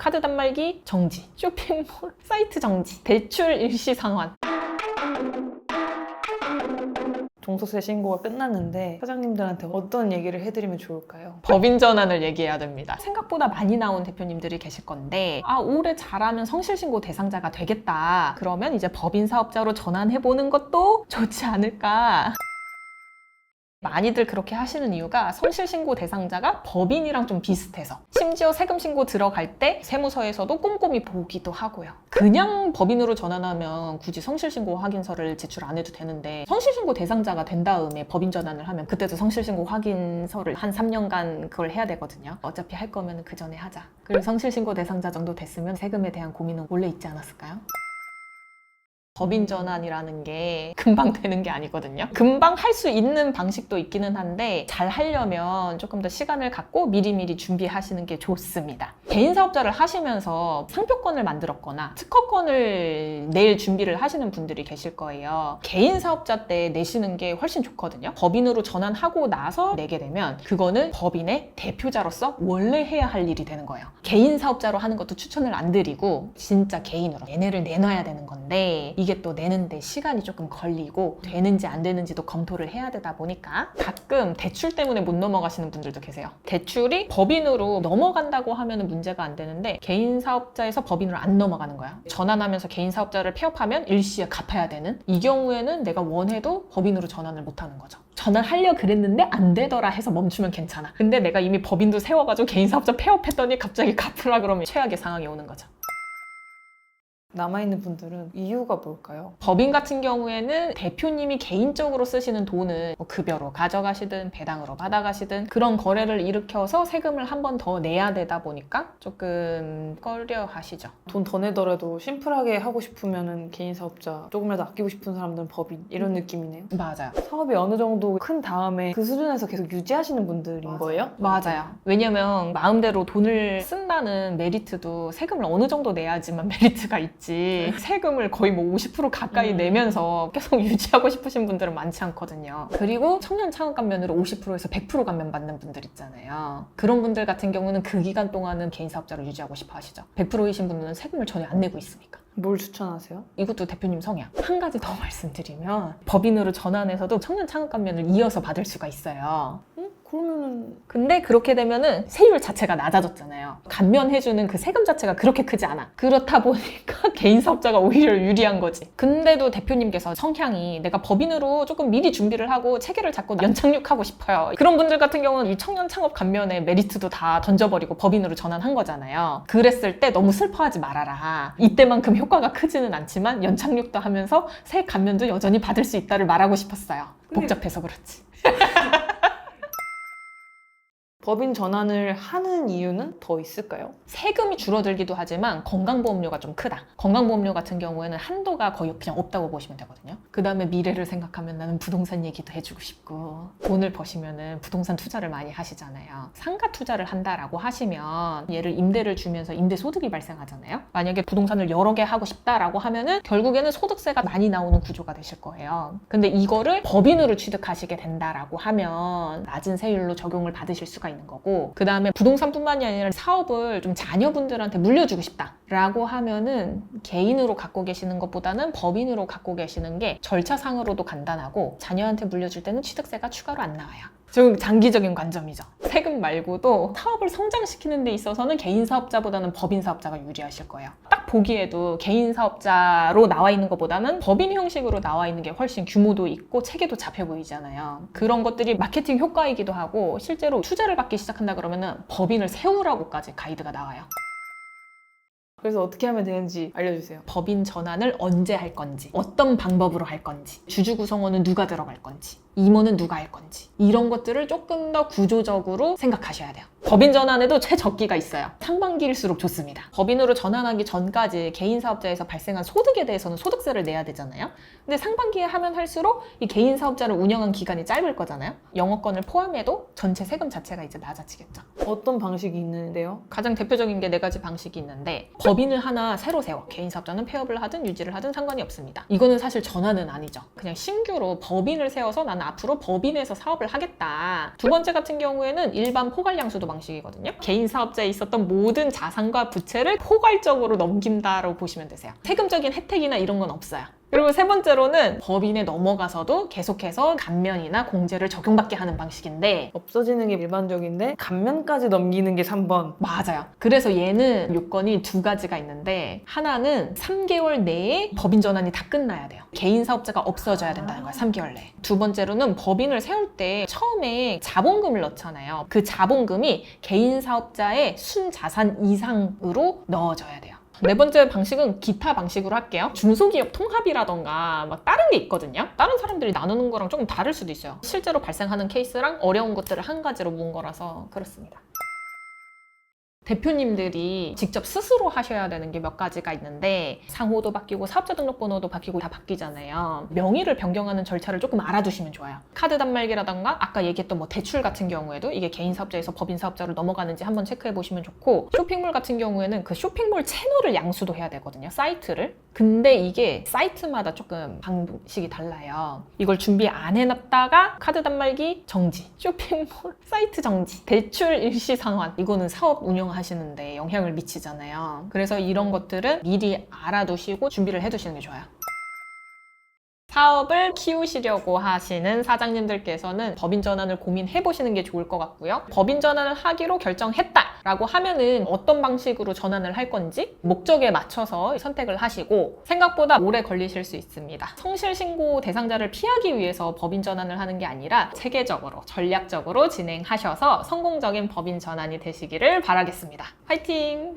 카드 단말기 정지, 쇼핑몰 사이트 정지, 대출 일시 상환. 종소세 신고가 끝났는데 사장님들한테 어떤 얘기를 해드리면 좋을까요? 법인 전환을 얘기해야 됩니다. 생각보다 많이 나온 대표님들이 계실 건데 올해 잘하면 성실신고 대상자가 되겠다. 그러면 이제 법인 사업자로 전환해보는 것도 좋지 않을까. 많이들 그렇게 하시는 이유가 성실신고 대상자가 법인이랑 좀 비슷해서, 심지어 세금신고 들어갈 때 세무서에서도 꼼꼼히 보기도 하고요. 그냥 법인으로 전환하면 굳이 성실신고 확인서를 제출 안 해도 되는데, 성실신고 대상자가 된 다음에 법인 전환을 하면 그때도 성실신고 확인서를 한 3년간 그걸 해야 되거든요. 어차피 할 거면 그 전에 하자. 그리고 성실신고 대상자 정도 됐으면 세금에 대한 고민은 원래 있지 않았을까요? 법인 전환이라는 게 금방 되는 게 아니거든요. 금방 할 수 있는 방식도 있기는 한데 잘 하려면 조금 더 시간을 갖고 미리미리 준비하시는 게 좋습니다. 개인 사업자를 하시면서 상표권을 만들었거나 특허권을 낼 준비를 하시는 분들이 계실 거예요. 개인 사업자 때 내시는 게 훨씬 좋거든요. 법인으로 전환하고 나서 내게 되면 그거는 법인의 대표자로서 원래 해야 할 일이 되는 거예요. 개인 사업자로 하는 것도 추천을 안 드리고 진짜 개인으로 얘네를 내놔야 되는 건데, 이게 또 내는데 시간이 조금 걸리고 되는지 안 되는지도 검토를 해야 되다 보니까 가끔 대출 때문에 못 넘어가시는 분들도 계세요. 대출이 법인으로 넘어간다고 하면 문제가 안 되는데 개인 사업자에서 법인으로 안 넘어가는 거야. 전환하면서 개인 사업자를 폐업하면 일시에 갚아야 되는, 이 경우에는 내가 원해도 법인으로 전환을 못 하는 거죠. 전환하려 그랬는데 안 되더라 해서 멈추면 괜찮아. 근데 내가 이미 법인도 세워가지고 개인 사업자 폐업했더니 갑자기 갚으라 그러면 최악의 상황이 오는 거죠. 남아있는 분들은 이유가 뭘까요? 법인 같은 경우에는 대표님이 개인적으로 쓰시는 돈을 뭐 급여로 가져가시든 배당으로 받아가시든 그런 거래를 일으켜서 세금을 한 번 더 내야 되다 보니까 조금 꺼려 하시죠. 돈 더 내더라도 심플하게 하고 싶으면 개인 사업자, 조금이라도 아끼고 싶은 사람들은 법인, 이런 느낌이네요. 맞아요. 사업이 어느 정도 큰 다음에 그 수준에서 계속 유지하시는 분들인 거예요? 맞아요. 왜냐면 마음대로 돈을 쓴다는 메리트도 세금을 어느 정도 내야지만 메리트가 있지. 세금을 거의 뭐 50% 가까이 내면서 계속 유지하고 싶으신 분들은 많지 않거든요. 그리고 청년 창업 감면으로 50%에서 100% 감면 받는 분들 있잖아요. 그런 분들 같은 경우는 그 기간 동안은 개인 사업자로 유지하고 싶어 하시죠. 100%이신 분들은 세금을 전혀 안 내고 있으니까. 뭘 추천하세요? 이것도 대표님 성향. 한 가지 더 말씀드리면 법인으로 전환해서도 청년 창업 감면을 이어서 받을 수가 있어요. 그러면은 근데 그렇게 되면은 세율 자체가 낮아졌잖아요. 감면해주는 그 세금 자체가 그렇게 크지 않아. 그렇다 보니까 개인 사업자가 오히려 유리한 거지. 근데도 대표님께서 성향이 내가 법인으로 조금 미리 준비를 하고 체계를 잡고 연착륙하고 싶어요. 그런 분들 같은 경우는 이 청년 창업 감면의 메리트도 다 던져버리고 법인으로 전환한 거잖아요. 그랬을 때 너무 슬퍼하지 말아라. 이때만큼 효과가 크지는 않지만 연착륙도 하면서 새 감면도 여전히 받을 수 있다를 말하고 싶었어요. 복잡해서 그렇지. 법인 전환을 하는 이유는 더 있을까요? 세금이 줄어들기도 하지만 건강보험료가 좀 크다. 건강보험료 같은 경우에는 한도가 거의 그냥 없다고 보시면 되거든요. 그 다음에 미래를 생각하면 나는 부동산 얘기도 해주고 싶고, 돈을 버시면은 부동산 투자를 많이 하시잖아요. 상가 투자를 한다라고 하시면 얘를 임대를 주면서 임대 소득이 발생하잖아요. 만약에 부동산을 여러 개 하고 싶다라고 하면은 결국에는 소득세가 많이 나오는 구조가 되실 거예요. 근데 이거를 법인으로 취득하시게 된다라고 하면 낮은 세율로 적용을 받으실 수가 있는 거고, 그 다음에 부동산뿐만이 아니라 사업을 좀 자녀분들한테 물려주고 싶다라고 하면은 개인으로 갖고 계시는 것보다는 법인으로 갖고 계시는 게 절차상으로도 간단하고 자녀한테 물려줄 때는 취득세가 추가로 안 나와요. 좀 장기적인 관점이죠. 세금 말고도 사업을 성장시키는 데 있어서는 개인 사업자보다는 법인 사업자가 유리하실 거예요. 딱 보기에도 개인 사업자로 나와 있는 것보다는 법인 형식으로 나와 있는 게 훨씬 규모도 있고 체계도 잡혀 보이잖아요. 그런 것들이 마케팅 효과이기도 하고, 실제로 투자를 받기 시작한다 그러면은 법인을 세우라고까지 가이드가 나와요. 그래서 어떻게 하면 되는지 알려주세요. 법인 전환을 언제 할 건지, 어떤 방법으로 할 건지, 주주 구성원은 누가 들어갈 건지, 임원은 누가 할 건지, 이런 것들을 조금 더 구조적으로 생각하셔야 돼요. 법인 전환에도 최적기가 있어요. 상반기일수록 좋습니다. 법인으로 전환하기 전까지 개인 사업자에서 발생한 소득에 대해서는 소득세를 내야 되잖아요. 근데 상반기에 하면 할수록 이 개인 사업자를 운영한 기간이 짧을 거잖아요. 영업권을 포함해도 전체 세금 자체가 이제 낮아지겠죠. 어떤 방식이 있는데요? 가장 대표적인 게 4가지 방식이 있는데, 법인을 하나 새로 세워. 개인 사업자는 폐업을 하든 유지를 하든 상관이 없습니다. 이거는 사실 전환은 아니죠. 그냥 신규로 법인을 세워서 나는 앞으로 법인에서 사업을 하겠다. 두 번째 같은 경우에는 일반 포괄양수도 방식이거든요. 개인 사업자에 있었던 모든 자산과 부채를 포괄적으로 넘긴다라고 보시면 되세요. 세금적인 혜택이나 이런 건 없어요. 그리고 세 번째로는 법인에 넘어가서도 계속해서 감면이나 공제를 적용받게 하는 방식인데 없어지는 게 일반적인데 감면까지 넘기는 게 3번. 맞아요. 그래서 얘는 요건이 두 가지가 있는데 하나는 3개월 내에 법인 전환이 다 끝나야 돼요. 개인 사업자가 없어져야 된다는 거예요. 3개월 내에. 두 번째로는 법인을 세울 때 처음에 자본금을 넣잖아요. 그 자본금이 개인 사업자의 순자산 이상으로 넣어져야 돼요. 네 번째 방식은 기타 방식으로 할게요. 중소기업 통합이라던가 막 다른 게 있거든요. 다른 사람들이 나누는 거랑 조금 다를 수도 있어요. 실제로 발생하는 케이스랑 어려운 것들을 한 가지로 모은 거라서 그렇습니다. 대표님들이 직접 스스로 하셔야 되는 게 몇 가지가 있는데 상호도 바뀌고 사업자 등록번호도 바뀌고 다 바뀌잖아요. 명의를 변경하는 절차를 조금 알아두시면 좋아요. 카드 단말기라던가 아까 얘기했던 뭐 대출 같은 경우에도 이게 개인 사업자에서 법인 사업자로 넘어가는지 한번 체크해 보시면 좋고 쇼핑몰 같은 경우에는 그 쇼핑몰 채널을 양수도 해야 되거든요. 사이트를. 근데 이게 사이트마다 조금 방식이 달라요. 이걸 준비 안 해놨다가 카드 단말기 정지, 쇼핑몰 사이트 정지, 대출 일시 상환 이거는 사업 운영하시는데 영향을 미치잖아요. 그래서 이런 것들은 미리 알아두시고 준비를 해두시는 게 좋아요. 사업을 키우시려고 하시는 사장님들께서는 법인 전환을 고민해 보시는 게 좋을 것 같고요. 법인 전환을 하기로 결정했다라고 하면은 어떤 방식으로 전환을 할 건지 목적에 맞춰서 선택을 하시고 생각보다 오래 걸리실 수 있습니다. 성실신고 대상자를 피하기 위해서 법인 전환을 하는 게 아니라 체계적으로 전략적으로 진행하셔서 성공적인 법인 전환이 되시기를 바라겠습니다. 화이팅!